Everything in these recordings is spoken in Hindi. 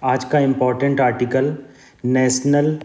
आज का important article national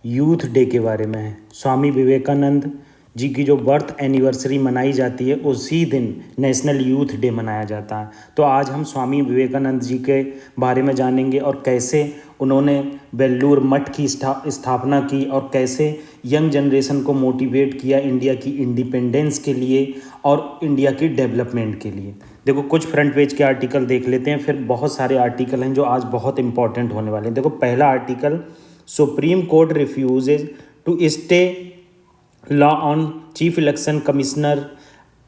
youth day के बारे में है। स्वामी विवेकानंद जी की जो बर्थ एनिवर्सरी मनाई जाती है उसी दिन नेशनल यूथ डे मनाया जाता है। तो आज हम स्वामी विवेकानंद जी के बारे में जानेंगे और कैसे उन्होंने वेल्लूर मठ की स्थापना की और कैसे यंग जनरेशन को मोटिवेट किया इंडिया की इंडिपेंडेंस के लिए और इंडिया की डेवलपमेंट के लिए। देखो, कुछ फ्रंट पेज के आर्टिकल देख लेते हैं, फिर बहुत सारे आर्टिकल हैं जो आज बहुत इंपॉर्टेंट होने वाले हैं। देखो, पहला article, supreme court refuses to stay law on chief election commissioner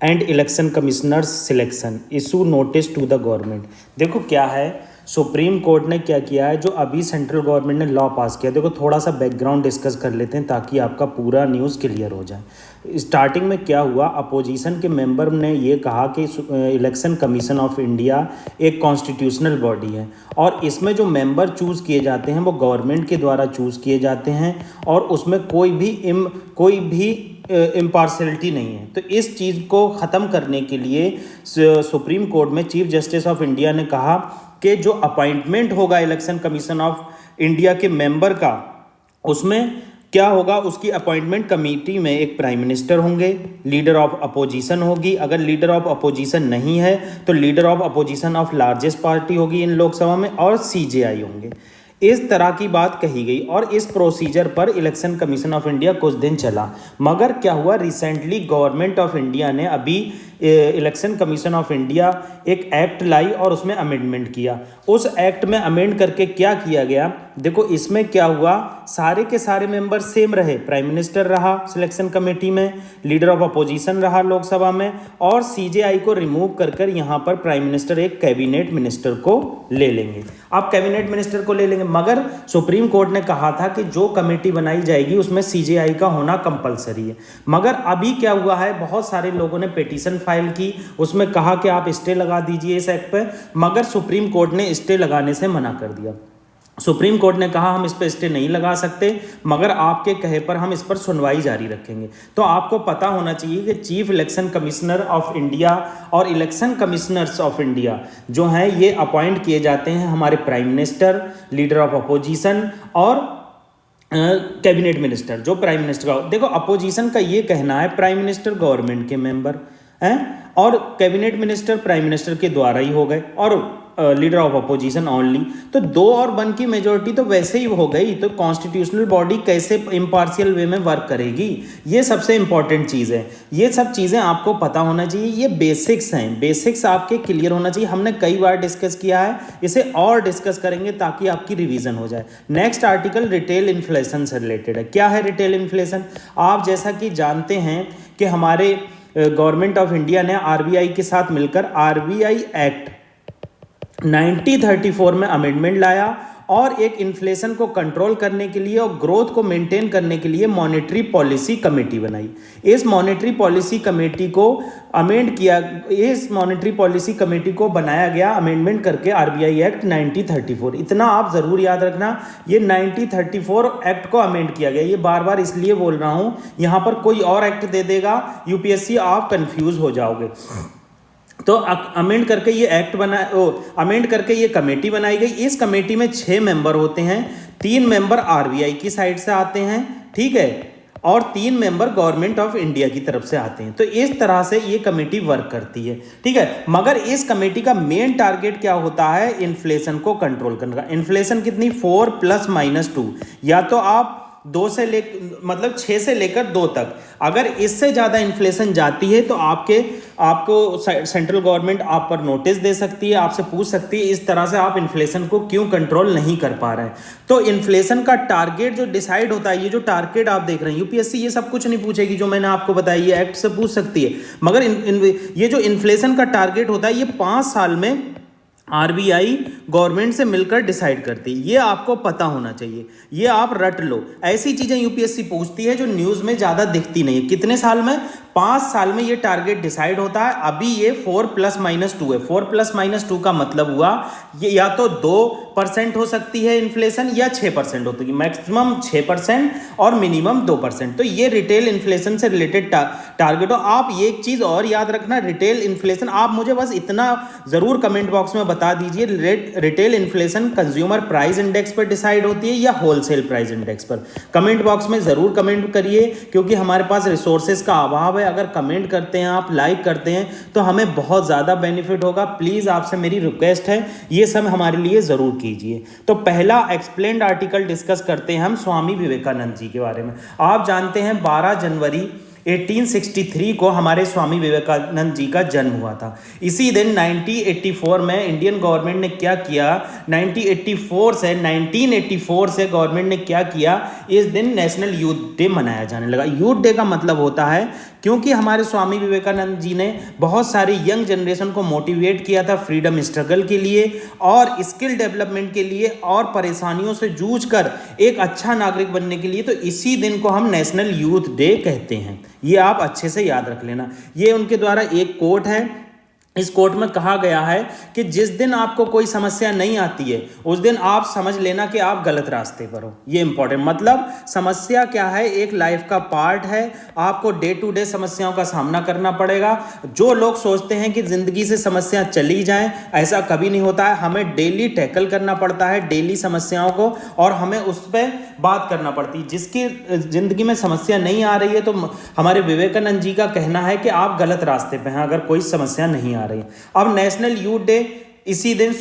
and election commissioners selection, issue notice to the government. देखो क्या है, सुप्रीम कोर्ट ने क्या किया है, जो अभी सेंट्रल गवर्नमेंट ने लॉ पास किया। देखो, थोड़ा सा बैकग्राउंड डिस्कस कर लेते हैं ताकि आपका पूरा न्यूज़ क्लियर हो जाए। स्टार्टिंग में क्या हुआ, अपोजिशन के मेंबर ने ये कहा कि इलेक्शन कमीशन ऑफ इंडिया एक कॉन्स्टिट्यूशनल बॉडी है और इसमें जो मेंबर चूज़ किए जाते हैं वो गवर्नमेंट के द्वारा चूज़ किए जाते हैं और उसमें कोई भी इम्पार्शलिटी नहीं है। तो इस चीज़ को ख़त्म करने के लिए सुप्रीम कोर्ट में चीफ जस्टिस ऑफ इंडिया ने कहा कि जो अपॉइंटमेंट होगा इलेक्शन कमीशन ऑफ इंडिया के मेंबर का, उसमें क्या होगा, उसकी अपॉइंटमेंट कमेटी में एक प्राइम मिनिस्टर होंगे, लीडर ऑफ अपोजिशन होगी, अगर लीडर ऑफ अपोजिशन नहीं है तो leader of opposition of largest party होगी इन लोकसभा में, और सीजेआई होंगे। इस तरह की बात कही गई और इस प्रोसीजर पर इलेक्शन कमीशन ऑफ इंडिया कुछ दिन चला। मगर क्या हुआ, रिसेंटली गवर्नमेंट ऑफ इंडिया ने अभी इलेक्शन कमीशन ऑफ इंडिया एक एक्ट लाई और उसमें अमेंडमेंट किया। उस एक्ट में अमेंड करके क्या किया गया, देखो इसमें क्या हुआ, सारे के सारे मेंबर सेम रहे। प्राइम मिनिस्टर रहा सिलेक्शन कमेटी में, लीडर ऑफ अपोजिशन रहा लोकसभा में, और सीजेआई को रिमूव कर यहाँ पर प्राइम मिनिस्टर एक कैबिनेट मिनिस्टर को ले लेंगे। आप कैबिनेट मिनिस्टर को ले लेंगे, मगर सुप्रीम कोर्ट ने कहा था कि जो कमेटी बनाई जाएगी उसमें सीजेआई का होना कंपलसरी है। मगर अभी क्या हुआ है, बहुत सारे लोगों ने पिटीशन फाइल की, उसमें कहा कि आप स्टे लगा दीजिए इस एक्ट पे, मगर सुप्रीम कोर्ट ने स्टे लगाने से मना कर दिया। सुप्रीम कोर्ट ने कहा हम इस पर स्टे नहीं लगा सकते, मगर आपके कहे पर हम इस पर सुनवाई जारी रखेंगे। तो आपको पता होना चाहिए कि chief election commissioner of India और इलेक्शन कमिश्नर्स ऑफ इंडिया जो हैं ये अपॉइंट किए जाते हैं हमारे prime minister, leader of opposition और कैबिनेट मिनिस्टर। जो प्राइम मिनिस्टर का, देखो अपोजिशन का ये कहना है प्राइम मिनिस्टर गवर्नमेंट के मेंबर हैं और कैबिनेट मिनिस्टर प्राइम मिनिस्टर के द्वारा ही हो गए और लीडर ऑफ अपोजिशन ओनली। तो 2 और 1 की मेजोरिटी तो वैसे ही हो गई, तो कॉन्स्टिट्यूशनल बॉडी कैसे इम्पार्शियल वे में वर्क करेगी, ये सबसे इंपॉर्टेंट चीज़ है। ये सब चीज़ें आपको पता होना चाहिए, ये बेसिक्स हैं, बेसिक्स आपके क्लियर होना चाहिए। हमने कई बार डिस्कस किया है, इसे और डिस्कस करेंगे ताकि आपकी रिवीजन हो जाए। नेक्स्ट आर्टिकल रिटेल इन्फ्लेशन से रिलेटेड है। क्या है रिटेल इन्फ्लेशन? आप जैसा कि जानते हैं कि हमारे गवर्नमेंट ऑफ इंडिया ने आरबीआई के साथ मिलकर आरबीआई एक्ट 1934 में अमेंडमेंट लाया और एक इन्फ्लेशन को कंट्रोल करने के लिए और ग्रोथ को मेंटेन करने के लिए मॉनेटरी पॉलिसी कमेटी बनाई। इस मॉनेटरी पॉलिसी कमेटी को अमेंड किया, इस मॉनेटरी पॉलिसी कमेटी को बनाया गया अमेंडमेंट करके आरबीआई एक्ट 1934। इतना आप ज़रूर याद रखना, ये 1934 एक्ट को अमेंड किया गया। ये बार बार इसलिए बोल रहा हूँ, यहाँ पर कोई और एक्ट दे देगा यूपीएससी, आप कंफ्यूज हो जाओगे। तो अमेंड करके ये एक्ट अमेंड करके ये कमेटी बनाई गई। इस कमेटी में 6 मेंबर होते हैं, 3 मेंबर आरबीआई की साइड से आते हैं, ठीक है, और 3 मेंबर गवर्नमेंट ऑफ इंडिया की तरफ से आते हैं। तो इस तरह से ये कमेटी वर्क करती है, ठीक है। मगर इस कमेटी का मेन टारगेट क्या होता है, इन्फ्लेशन को कंट्रोल करने का। इन्फ्लेशन कितनी, 4 + -2, या तो आप 2 से मतलब 6 से लेकर 2 तक। अगर इससे ज़्यादा इन्फ्लेशन जाती है तो आपको सेंट्रल गवर्नमेंट आप पर नोटिस दे सकती है, आपसे पूछ सकती है इस तरह से आप इन्फ्लेशन को क्यों कंट्रोल नहीं कर पा रहे हैं। तो इन्फ्लेशन का टारगेट जो डिसाइड होता है, ये जो टारगेट आप देख रहे हैं, यूपीएससी ये सब कुछ नहीं पूछेगी जो मैंने आपको बताया, ये एक्ट से पूछ सकती है। मगर ये जो इन्फ्लेशन का टारगेट होता है ये 5 साल में आरबीआई गवर्नमेंट से मिलकर डिसाइड करती है। ये आपको पता होना चाहिए, ये आप रट लो। ऐसी चीज़ें यूपीएससी पूछती है जो न्यूज़ में ज़्यादा दिखती नहीं है। कितने साल में? 5 साल में ये टारगेट डिसाइड होता है। अभी ये 4+-2 है। 4+-2 का मतलब हुआ ये या तो 2% हो सकती है इन्फ्लेशन या 6% होती है, मैक्सिमम 6% और मिनिमम 2%। तो ये रिटेल इन्फ्लेशन से रिलेटेड टारगेट हो। आप ये एक चीज और याद रखना, रिटेल इन्फ्लेशन, आप मुझे बस इतना जरूर कमेंट बॉक्स में बता दीजिए, retail inflation consumer price index पर डिसाइड होती है या होलसेल प्राइस इंडेक्स पर। कमेंट बॉक्स में जरूर कमेंट करिए, क्योंकि हमारे पास रिसोर्सेज का अभाव है। अगर कमेंट करते हैं आप, लाइक करते हैं, तो हमें बहुत ज़्यादा बेनिफिट होगा। प्लीज़ आपसे मेरी रिक्वेस्ट है, ये सब हमारे लिए ज़रूर कीजिए। तो पहला एक्सप्लेन्ड आर्टिकल डिस्कस करते हैं हम स्वामी विवेकानंद जी के बारे में। आप जानते हैं 12 जनवरी 1863 को हमारे स्वामी विवेकानंद जी का जन्म हुआ था। इसी दिन 1984 में इंडियन गवर्नमेंट ने क्या किया, 1984 से गवर्नमेंट ने क्या किया, इस दिन नेशनल यूथ डे मनाया जाने लगा। यूथ डे का मतलब होता है, क्योंकि हमारे स्वामी विवेकानंद जी ने बहुत सारी यंग जनरेशन को मोटिवेट किया था फ्रीडम स्ट्रगल के लिए और स्किल डेवलपमेंट के लिए और परेशानियों से जूझकर एक अच्छा नागरिक बनने के लिए। तो इसी दिन को हम नेशनल यूथ डे कहते हैं। ये आप अच्छे से याद रख लेना। ये उनके द्वारा एक कोट है। इस कोट में कहा गया है कि जिस दिन आपको कोई समस्या नहीं आती है, उस दिन आप समझ लेना कि आप गलत रास्ते पर हो। ये इंपॉर्टेंट, मतलब समस्या क्या है, एक लाइफ का पार्ट है। आपको डे टू डे समस्याओं का सामना करना पड़ेगा। जो लोग सोचते हैं कि जिंदगी से समस्या चली जाएं, ऐसा कभी नहीं होता है। हमें डेली टैकल करना पड़ता है, डेली समस्याओं को, और हमें उस पर बात करना पड़ती है। जिसकी जिंदगी में समस्या नहीं आ रही है, तो हमारे विवेकानंद जी का कहना है कि आप गलत रास्ते पे हैं, अगर कोई समस्या नहीं आ रही। अब नेशनल यूथ डे इसी दिन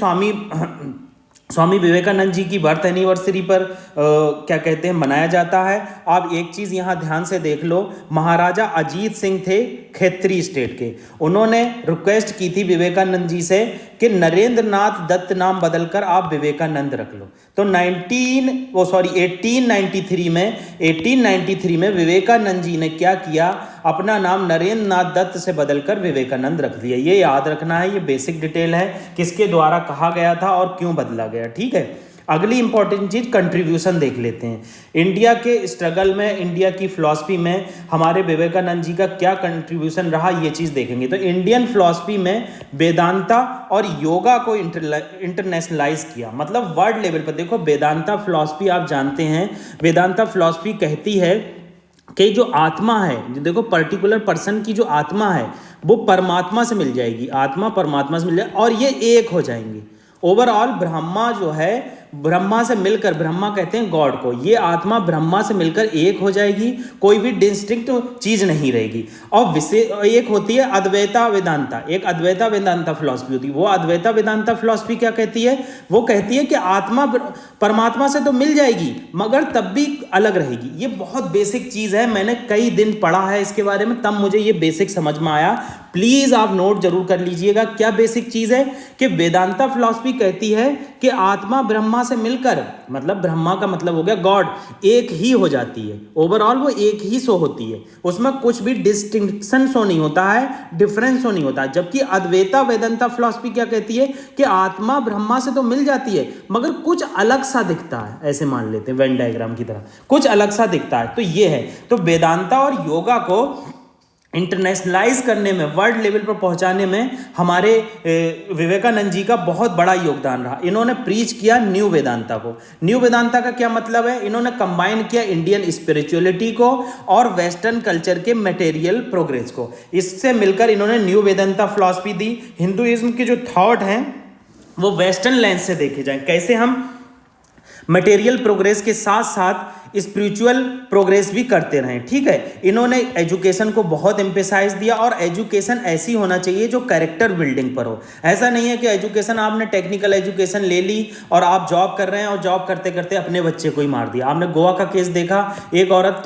स्वामी विवेकानंद जी की बर्थ एनिवर्सरी पर क्या कहते हैं, मनाया जाता है। आप एक चीज यहां ध्यान से देख लो, महाराजा अजीत सिंह थे खेत्री स्टेट के। उन्होंने रिक्वेस्ट की थी विवेकानंद जी से कि नरेंद्र नाथ दत्त नाम बदलकर आप विवेकानंद रख लो। तो 1893 में विवेकानंद जी ने क्या किया, अपना नाम नरेंद्र नाथ दत्त से बदलकर विवेकानंद रख दिया। ये याद रखना है, ये बेसिक डिटेल है, किसके द्वारा कहा गया था और क्यों बदला गया। ठीक है, अगली इंपॉर्टेंट चीज कंट्रीब्यूशन देख लेते हैं। इंडिया के स्ट्रगल में, इंडिया की फिलॉसफी में हमारे विवेकानंद जी का क्या कंट्रीब्यूशन रहा, ये चीज देखेंगे। तो इंडियन फिलॉसफी में वेदांता और योगा को इंटरनेशनलाइज किया, मतलब वर्ल्ड लेवल पर। देखो, वेदांता फिलॉसफी आप जानते हैं, वेदांता फिलॉसफी कहती है कि जो आत्मा है, जो देखो पर्टिकुलर पर्सन की जो आत्मा है वो परमात्मा से मिल जाएगी, आत्मा परमात्मा से मिल जाएगी और ये एक हो जाएंगे। ओवरऑल ब्रह्मा जो है, ब्रह्मा से मिलकर, ब्रह्मा कहते हैं गॉड को, ये आत्मा ब्रह्मा से मिलकर एक हो जाएगी, कोई भी डिस्टिंक्ट चीज नहीं रहेगी। और एक होती है अद्वैता वेदांता, एक अद्वैता वेदांता फिलॉसफी होती है। वो अद्वैता वेदांता फिलॉसफी क्या कहती है, वो कहती है कि आत्मा परमात्मा से तो मिल जाएगी मगर तब भी अलग रहेगी। ये बहुत बेसिक चीज है, मैंने कई दिन पढ़ा है इसके बारे में, तब मुझे ये बेसिक समझ में आया। प्लीज आप नोट जरूर कर लीजिएगा। क्या बेसिक चीज है कि वेदांता फिलॉसफी कहती है कि आत्मा ब्रह्मा से मिलकर, मतलब ब्रह्मा का मतलब हो गया गॉड, एक ही हो जाती है। ओवरऑल वो एक ही सो होती है, उसमें कुछ भी डिस्टिंक्शन सो नहीं होता है, डिफरेंस सो नहीं होता है। जबकि अद्वैता वेदांता फिलॉसफी क्या कहती है कि आत्मा ब्रह्मा से तो मिल जाती है मगर कुछ अलग सा दिखता है, ऐसे मान लेते हैं वेन डायग्राम की तरह, कुछ अलग सा दिखता है। तो ये है, तो वेदांता और योगा को इंटरनेशनलाइज करने में, वर्ल्ड लेवल पर पहुंचाने में हमारे विवेकानंद जी का बहुत बड़ा योगदान रहा। इन्होंने प्रीच किया न्यू वेदांता को। न्यू वेदांता का क्या मतलब है, इन्होंने कंबाइन किया इंडियन स्पिरिचुअलिटी को और वेस्टर्न कल्चर के मटेरियल प्रोग्रेस को। इससे मिलकर इन्होंने न्यू वेदांता फिलॉसफी दी। हिंदुइज्म के जो थॉट हैं वो वेस्टर्न लेंस से देखे जाएं, कैसे हम मटेरियल प्रोग्रेस के साथ साथ स्पिरिचुअल प्रोग्रेस भी करते रहें। ठीक है, इन्होंने एजुकेशन को बहुत एम्फेसाइज दिया और एजुकेशन ऐसी होना चाहिए जो कैरेक्टर बिल्डिंग पर हो। ऐसा नहीं है कि एजुकेशन, आपने टेक्निकल एजुकेशन ले ली और आप जॉब कर रहे हैं और जॉब करते करते अपने बच्चे को ही मार दिया। आपने गोवा का केस देखा, एक औरत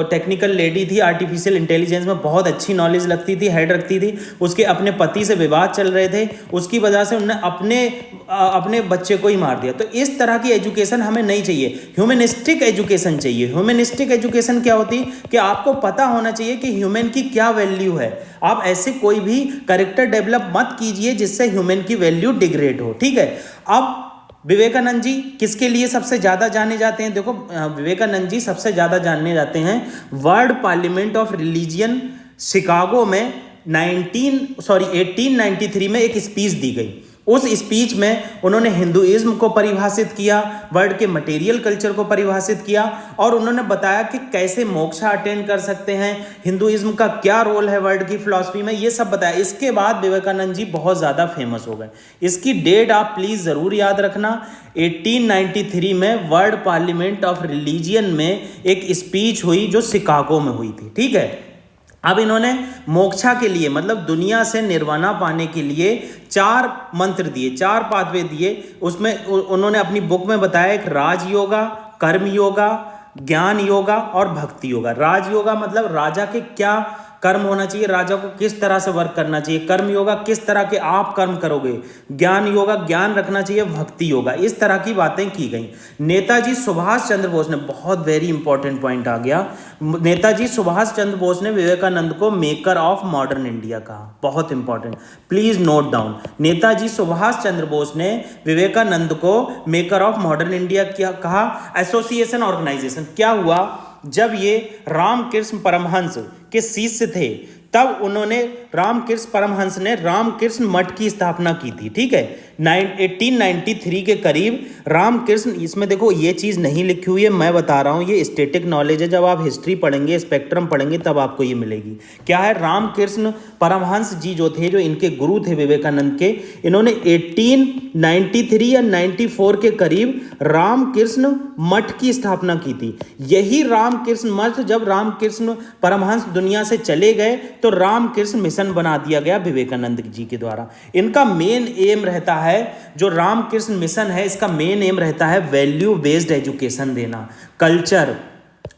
टेक्निकल लेडी थी, आर्टिफिशियल इंटेलिजेंस में बहुत अच्छी नॉलेज लगती थी, हेड रखती थी, उसके अपने पति से विवाद चल रहे थे, उसकी वजह से उन्होंने अपने बच्चे को ही मार दिया। तो इस तरह की एजुकेशन हमें नहीं चाहिए, ह्यूमनिस्टिक एजुकेशन चाहिए। ह्यूमनिस्टिक एजुकेशन क्या होती है कि आपको पता होना चाहिए कि ह्यूमन की क्या वैल्यू है। आप ऐसे कोई भी कैरेक्टर डेवलप मत कीजिए जिससे ह्यूमन की वैल्यू डिग्रेड हो। ठीक है, अब विवेकानंद जी किसके लिए सबसे ज़्यादा जाने जाते हैं? देखो विवेकानंद जी सबसे ज़्यादा जाने जाते हैं world parliament of religion Chicago में 1893 में एक स्पीच दी गई। उस स्पीच में उन्होंने हिंदुइज्म को परिभाषित किया, वर्ल्ड के मटेरियल कल्चर को परिभाषित किया और उन्होंने बताया कि कैसे मोक्षा अटेंड कर सकते हैं, हिंदुइज्म का क्या रोल है वर्ल्ड की फिलॉसफी में, ये सब बताया। इसके बाद विवेकानंद जी बहुत ज़्यादा फेमस हो गए। इसकी डेट आप प्लीज़ ज़रूर याद रखना, 1893 में वर्ल्ड पार्लियामेंट ऑफ रिलीजियन में एक स्पीच हुई जो शिकागो में हुई थी। ठीक है, अब इन्होंने मोक्षा के लिए मतलब दुनिया से निर्वाणा पाने के लिए 4 मंत्र दिए, 4 पाथवे दिए। उसमें उन्होंने अपनी बुक में बताया एक राज योगा, कर्म योगा, ज्ञान योगा और भक्ति योगा। राज योगा मतलब राजा के क्या कर्म होना चाहिए, राजा को किस तरह से वर्क करना चाहिए, कर्म योगा किस तरह के आप कर्म करोगे, ज्ञान योगा ज्ञान रखना चाहिए, भक्ति योगा, इस तरह की बातें की गई। नेताजी सुभाष चंद्र बोस ने, बहुत वेरी इंपॉर्टेंट पॉइंट आ गया, नेताजी सुभाष चंद्र बोस ने विवेकानंद को मेकर ऑफ मॉडर्न इंडिया कहा। बहुत important, please note down. Netaji Subhas Chandra Bose ने विवेकानंद को मेकर ऑफ मॉडर्न इंडिया क्या कहा? Association organisation. क्या हुआ, जब ये रामकृष्ण परमहंस के शिष्य थे तब उन्होंने, रामकृष्ण परमहंस ने रामकृष्ण मठ की स्थापना की थी। ठीक है, 1893 के करीब रामकृष्ण, इसमें देखो ये चीज़ नहीं लिखी हुई है, मैं बता रहा हूँ, ये स्टैटिक नॉलेज है, जब आप हिस्ट्री पढ़ेंगे, स्पेक्ट्रम पढ़ेंगे तब आपको ये मिलेगी। क्या है, रामकृष्ण परमहंस जी जो थे, जो इनके गुरु थे विवेकानंद के, इन्होंने 1893 या 94 के करीब रामकृष्ण मठ की स्थापना की थी। यही रामकृष्ण मठ, जब रामकृष्ण परमहंस दुनिया से चले गए तो रामकृष्ण मिशन बना दिया गया विवेकानंद जी के द्वारा। इनका मेन एम रहता है, जो रामकृष्ण मिशन है, इसका मेन एम रहता है वैल्यू बेस्ड एजुकेशन देना, कल्चर,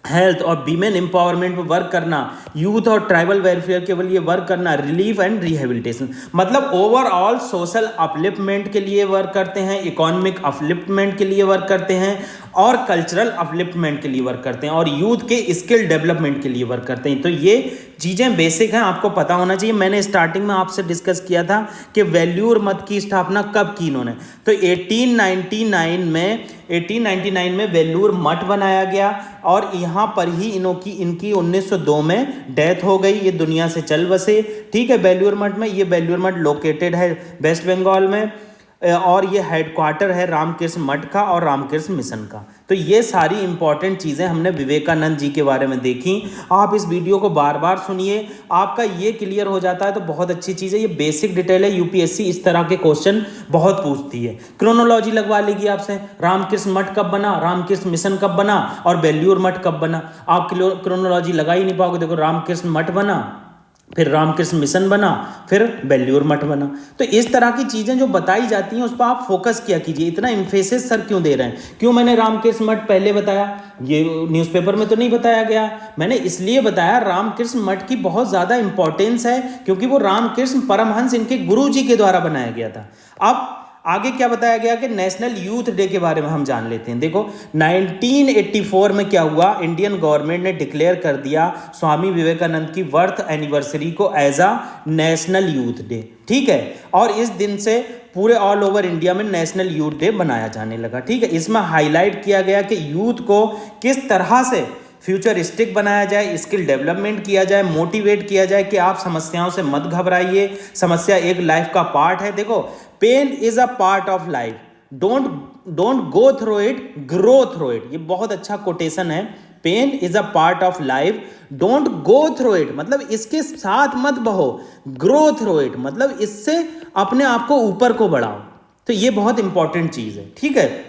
हेल्थ और वीमेन एम्पावरमेंट पर वर्क करना, यूथ और ट्राइबल वेलफेयर के लिए वर्क करना, रिलीफ एंड रिहेबिलिटेशन, मतलब ओवरऑल सोशल अपलिफ्टमेंट के लिए वर्क करते हैं, इकोनॉमिक अपलिफ्टमेंट के लिए वर्क करते हैं और कल्चरल अपलिफ्टमेंट के लिए वर्क करते हैं और यूथ के स्किल डेवलपमेंट के लिए वर्क करते हैं। तो ये चीज़ें बेसिक हैं, आपको पता होना चाहिए। मैंने स्टार्टिंग में आपसे डिस्कस किया था कि वैल्यूर मत की स्थापना कब की इन्होंने, तो 1899 में वेल्लूर मठ बनाया गया और यहाँ पर ही इनकी 1902 में डेथ हो गई। ये दुनिया से चल बसे। ठीक है, वेल्लूर मठ में, ये वेल्लूर मठ लोकेटेड है वेस्ट बंगाल में और ये हेडक्वार्टर है रामकृष्ण मठ का और रामकृष्ण मिशन का। तो ये सारी इंपॉर्टेंट चीज़ें हमने विवेकानंद जी के बारे में देखी। आप इस वीडियो को बार बार सुनिए, आपका ये क्लियर हो जाता है तो बहुत अच्छी चीज़ है। ये बेसिक डिटेल है, यूपीएससी इस तरह के क्वेश्चन बहुत पूछती है। क्रोनोलॉजी लगवा लेगी आपसे, रामकृष्ण मठ कब बना, रामकृष्ण मिशन कब बना और बेल्लूर मठ कब बना। आप क्रोनोलॉजी लगा ही नहीं पाओगे। देखो, रामकृष्ण मठ बना, फिर रामकृष्ण मिशन बना, फिर बेल्लूर मठ बना। तो इस तरह की चीज़ें जो बताई जाती हैं उस पर आप फोकस किया कीजिए। इतना इम्फेसिस सर क्यों दे रहे हैं? क्यों मैंने रामकृष्ण मठ पहले बताया? ये न्यूज़पेपर में तो नहीं बताया गया। मैंने इसलिए बताया, रामकृष्ण मठ की बहुत ज़्यादा इंपॉर्टेंस है क्योंकि वो रामकृष्ण परमहंस इनके गुरु जी के द्वारा बनाया गया था। अब आगे क्या बताया गया कि नेशनल यूथ डे के बारे में हम जान लेते हैं। देखो, 1984 में क्या हुआ, इंडियन गवर्नमेंट ने डिक्लेयर कर दिया स्वामी विवेकानंद की बर्थ एनिवर्सरी को as a national youth day. ठीक है, और इस दिन से पूरे ऑल ओवर इंडिया में नेशनल यूथ डे मनाया जाने लगा। ठीक है, इसमें हाईलाइट किया गया कि यूथ को किस तरह से फ्यूचरिस्टिक बनाया जाए, स्किल डेवलपमेंट किया जाए, मोटिवेट किया जाए कि आप समस्याओं से मत घबराइए, समस्या एक लाइफ का पार्ट है। देखो, pain is a part of life, don't go through it, grow through it. ये बहुत अच्छा कोटेशन है। Pain is a part of life, don't go through it मतलब इसके साथ मत बहो, ग्रो थ्रू इट मतलब इससे अपने आप को ऊपर को बढ़ाओ। तो ये बहुत इंपॉर्टेंट चीज है। ठीक है,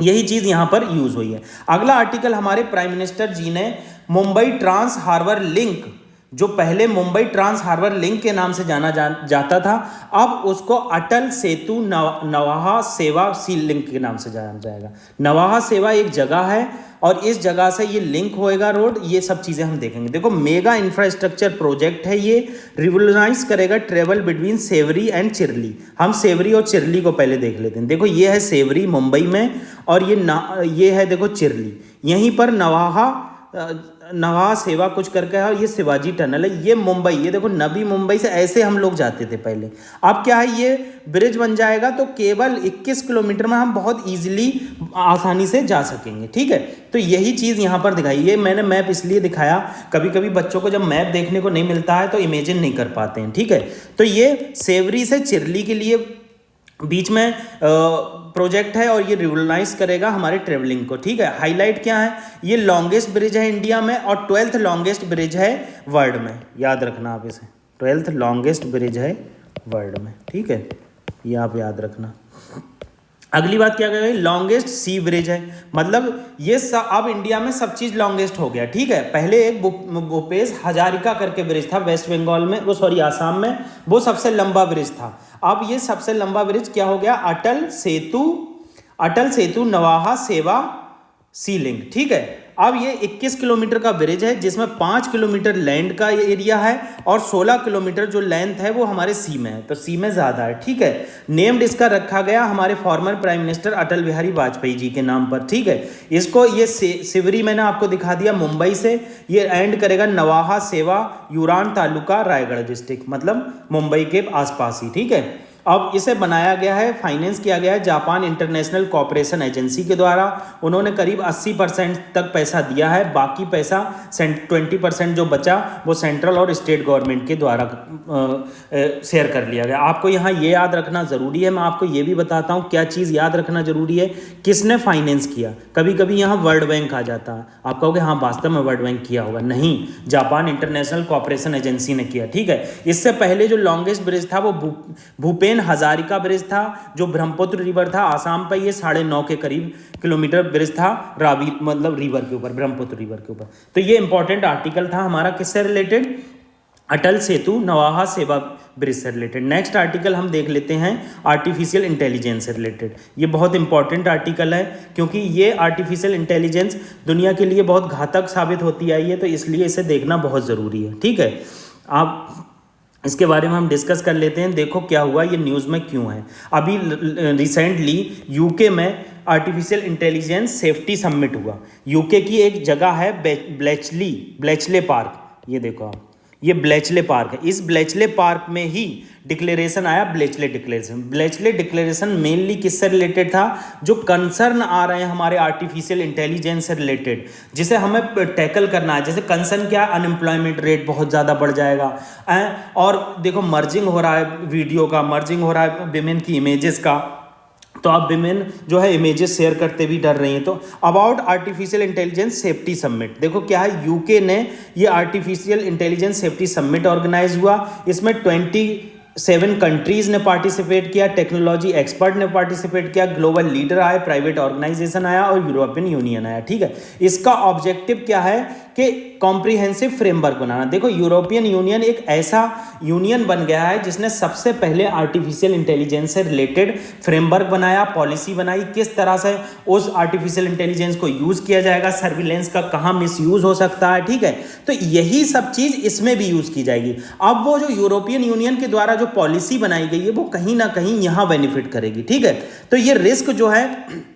यही चीज यहां पर यूज हुई है। अगला आर्टिकल, हमारे प्राइम मिनिस्टर जी ने मुंबई ट्रांस हार्बर लिंक, जो पहले मुंबई ट्रांस हार्बर लिंक के नाम से जाना जाता था, अब उसको अटल सेतु नवाहा सेवा सी लिंक के नाम से जाना जाएगा। नवाहा सेवा एक जगह है और इस जगह से ये लिंक होएगा रोड। ये सब चीज़ें हम देखेंगे। देखो, मेगा इंफ्रास्ट्रक्चर प्रोजेक्ट है, ये रिवोल्यूशनाइज करेगा ट्रेवल बिटवीन सेवरी एंड चिरली। हम सेवरी और चिरली को पहले देख लेते हैं। देखो, ये है सेवरी मुंबई में और ये है देखो चिरली। यहीं पर नवाहा नवा सेवा कुछ करके है, और ये शिवाजी टनल है, ये मुंबई, ये देखो नवी मुंबई से ऐसे हम लोग जाते थे पहले। अब क्या है, ये ब्रिज बन जाएगा तो केवल 21 किलोमीटर में हम बहुत इजीली आसानी से जा सकेंगे, ठीक है। तो यही चीज़ यहाँ पर दिखाई, ये मैंने मैप इसलिए दिखाया, कभी कभी बच्चों को जब मैप देखने को नहीं मिलता है तो इमेजिन नहीं कर पाते हैं, ठीक है। तो ये सेवरी से चिरली के लिए बीच में प्रोजेक्ट है, और ये रिवोल्यूशनाइज करेगा हमारे ट्रेवलिंग को, ठीक है। हाईलाइट क्या है, ये लॉन्गेस्ट ब्रिज है इंडिया में और 12th लॉन्गेस्ट ब्रिज है वर्ल्ड में, याद रखना आप इसे, 12th लॉन्गेस्ट ब्रिज है वर्ल्ड में, ठीक है, ये आप याद रखना। अगली बात क्या कहेंगे, लॉन्गेस्ट सी ब्रिज है, मतलब ये अब इंडिया में सब चीज़ लॉन्गेस्ट हो गया, ठीक है। पहले एक भूपेश हजारिका करके ब्रिज था वेस्ट बंगाल में, वो सॉरी आसाम में, वो सबसे लंबा ब्रिज था। अब ये सबसे लंबा ब्रिज क्या हो गया, अटल सेतु नवाहा सेवा सी लिंक, ठीक है। अब ये 21 किलोमीटर का ब्रिज है, जिसमें 5 किलोमीटर लैंड का एरिया है और 16 किलोमीटर जो लेंथ है वो हमारे सी में है, तो सी में ज़्यादा है, ठीक है। नेम्ड इसका रखा गया हमारे former prime minister Atal Bihari Vajpayee ji के नाम पर, ठीक है। इसको ये सिवरी मैंने आपको दिखा दिया मुंबई से, ये एंड करेगा नवाहा सेवा यूरान तालुका रायगढ़ डिस्ट्रिक्ट, मतलब मुंबई के आसपास ही, ठीक है। अब इसे बनाया गया है, फाइनेंस किया गया है जापान इंटरनेशनल कोऑपरेशन एजेंसी के द्वारा। उन्होंने करीब 80% तक पैसा दिया है, बाकी पैसा 20% जो बचा वो सेंट्रल और स्टेट गवर्नमेंट के द्वारा शेयर कर लिया गया। आपको यहाँ ये याद रखना ज़रूरी है, मैं आपको ये भी बताता हूँ क्या चीज़ याद रखना ज़रूरी है, किसने फाइनेंस किया। कभी कभी यहाँ वर्ल्ड बैंक आ जाता है, आप कहोगे हाँ वास्तव में वर्ल्ड बैंक किया होगा, नहीं, जापान इंटरनेशनल कोऑपरेशन एजेंसी ने किया, ठीक है। इससे पहले जो लॉन्गेस्ट ब्रिज था वो भूपेन हजारिका ब्रिज था, जो ब्रह्मपुत्र रिवर था आसाम पर, ये 9.5 के करीब किलोमीटर ब्रिज था रावी, मतलब रिवर के ऊपर, ब्रह्मपुत्र रिवर के ऊपर। तो ये इंपॉर्टेंट आर्टिकल था हमारा, किससे रिलेटेड, अटल सेतु नवाहा सेवा ब्रिज से रिलेटेड। नेक्स्ट आर्टिकल हम देख लेते हैं आर्टिफिशियल इंटेलिजेंस से रिलेटेड। ये बहुत इंपॉर्टेंट आर्टिकल है, क्योंकि ये आर्टिफिशियल इंटेलिजेंस दुनिया के लिए बहुत घातक साबित होती आई है, तो इसलिए इसे देखना बहुत ज़रूरी है, ठीक है। आप इसके बारे में हम डिस्कस कर लेते हैं। देखो क्या हुआ, ये न्यूज़ में क्यों है। अभी रिसेंटली यूके में आर्टिफिशियल इंटेलिजेंस सेफ्टी समिट हुआ। यूके की एक जगह है ब्लेचले पार्क, ये देखो आप, ये ब्लेचले पार्क है। इस ब्लेचले पार्क में ही डिक्लेरेशन आया, Bletchley declaration. Bletchley declaration mainly किससे रिलेटेड था, जो कंसर्न आ रहे हैं हमारे आर्टिफिशियल इंटेलिजेंस से रिलेटेड, जिसे हमें टैकल करना है। जैसे कंसर्न क्या है, अनएम्प्लॉयमेंट रेट बहुत ज़्यादा बढ़ जाएगा, और देखो मर्जिंग हो रहा है वीडियो का, मर्जिंग हो रहा है विमेन की इमेजेस का, तो आप विमेन जो है इमेजेस शेयर करते भी डर रही हैं। तो about artificial intelligence safety summit, देखो क्या है, यूके ने ये artificial intelligence safety summit organise हुआ। इसमें 27 कंट्रीज़ ने पार्टिसिपेट किया, टेक्नोलॉजी एक्सपर्ट ने पार्टिसिपेट किया, ग्लोबल लीडर आए, प्राइवेट ऑर्गेनाइजेशन आया और यूरोपियन यूनियन आया, ठीक है। इसका ऑब्जेक्टिव क्या है कि कॉम्प्रिहेंसिव फ्रेमवर्क बनाना। देखो यूरोपियन यूनियन एक ऐसा यूनियन बन गया है जिसने सबसे पहले आर्टिफिशियल इंटेलिजेंस से रिलेटेड फ्रेमवर्क बनाया, पॉलिसी बनाई, किस तरह से उस आर्टिफिशियल इंटेलिजेंस को यूज़ किया जाएगा, सर्विलेंस का कहाँ मिसयूज़ हो सकता है, ठीक है। तो यही सब चीज़ इसमें भी यूज़ की जाएगी। अब वो जो यूरोपियन यूनियन के द्वारा जो पॉलिसी बनाई गई है वो कहीं ना कहीं यहाँ बेनिफिट करेगी, ठीक है। तो ये रिस्क जो है,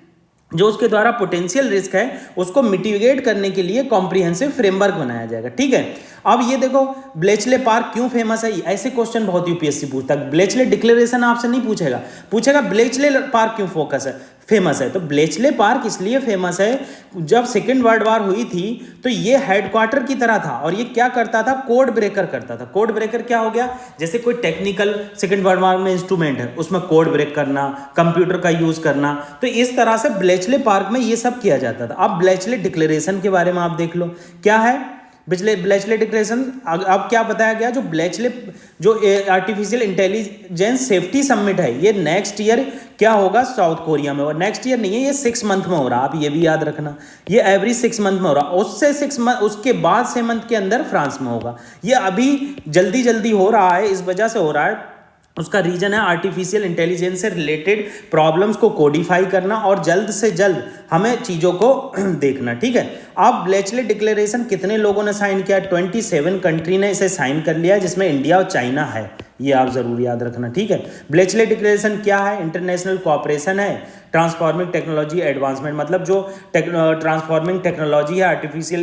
जो उसके द्वारा पोटेंशियल रिस्क है, उसको मिटिगेट करने के लिए कॉम्प्रिहेंसिव फ्रेमवर्क बनाया जाएगा, ठीक है। अब ये देखो ब्लेचले पार्क क्यों फेमस है, ऐसे क्वेश्चन बहुत यूपीएससी पूछता है। ब्लेचले डिक्लेरेशन आपसे नहीं पूछेगा ब्लेचले पार्क क्यों फेमस है। तो ब्लेचले पार्क इसलिए फेमस है, जब सेकेंड वर्ल्ड वॉर हुई थी तो ये हेडक्वार्टर की तरह था, और ये क्या करता था, कोड ब्रेकर करता था। कोड ब्रेकर क्या हो गया, जैसे कोई टेक्निकल सेकेंड वर्ल्ड वॉर में इंस्ट्रूमेंट है, उसमें कोड ब्रेक करना, कंप्यूटर का यूज करना, तो इस तरह से ब्लेचले पार्क में ये सब किया जाता था। अब ब्लेचले डिक्लेरेशन के बारे में आप देख लो क्या है ब्लेचले डिक्लेरेशन। अब क्या बताया गया, जो आर्टिफिशियल इंटेलिजेंस सेफ्टी समिट है, ये नेक्स्ट ईयर क्या होगा, साउथ कोरिया में। और नेक्स्ट ईयर नहीं है, ये 6 मंथ में हो रहा, आप ये भी याद रखना, ये एवरी 6 मंथ में हो रहा। उससे 6 मंथ, उसके बाद 6 मंथ के अंदर फ्रांस में होगा। ये अभी जल्दी हो रहा है, इस वजह से हो रहा है, उसका रीजन है आर्टिफिशियल इंटेलिजेंस से रिलेटेड प्रॉब्लम्स को कोडिफाई करना और जल्द से जल्द हमें चीज़ों को देखना, ठीक है। अब ब्लेचले डिक्लेरेशन कितने लोगों ने साइन किया, 27 कंट्री ने इसे साइन कर लिया, जिसमें इंडिया और चाइना है, ये आप ज़रूर याद रखना, ठीक है। ब्लेचले डिक्लेरेशन क्या है? इंटरनेशनल कोऑपरेशन है ट्रांसफॉर्मिंग टेक्नोलॉजी एडवांसमेंट, मतलब जो ट्रांसफॉर्मिंग टेक्नोलॉजी है आर्टिफिशियल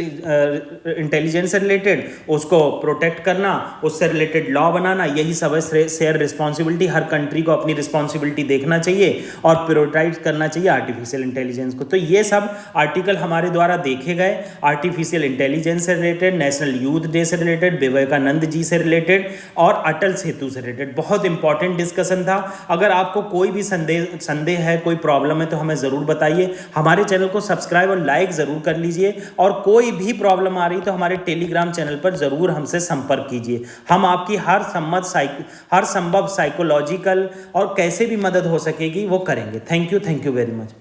इंटेलिजेंस से रिलेटेड, उसको प्रोटेक्ट करना, उससे रिलेटेड लॉ बनाना, यही सब है शेयर रिस्पॉन्सिबिलिटी। हर कंट्री को अपनी रिस्पॉन्सिबिलिटी देखना चाहिए और प्रायोरिटाइज करना चाहिए आर्टिफिशियल इंटेलिजेंस को। तो ये सब आर्टिकल हमारे द्वारा देखे गए, आर्टिफिशियल इंटेलिजेंस से रिलेटेड, नेशनल यूथ डे से रिलेटेड, विवेकानंद जी से रिलेटेड और अटल सेतु से रिलेटेड। बहुत इंपॉर्टेंट डिस्कशन था। अगर आपको कोई भी संदेह है, कोई प्रॉब्लम है तो हमें ज़रूर बताइए। हमारे चैनल को सब्सक्राइब और लाइक ज़रूर कर लीजिए और कोई भी प्रॉब्लम आ रही तो हमारे टेलीग्राम चैनल पर ज़रूर हमसे संपर्क कीजिए। हम आपकी हर संभव साइकोलॉजिकल और कैसे भी मदद हो सकेगी वो करेंगे। Thank you very much.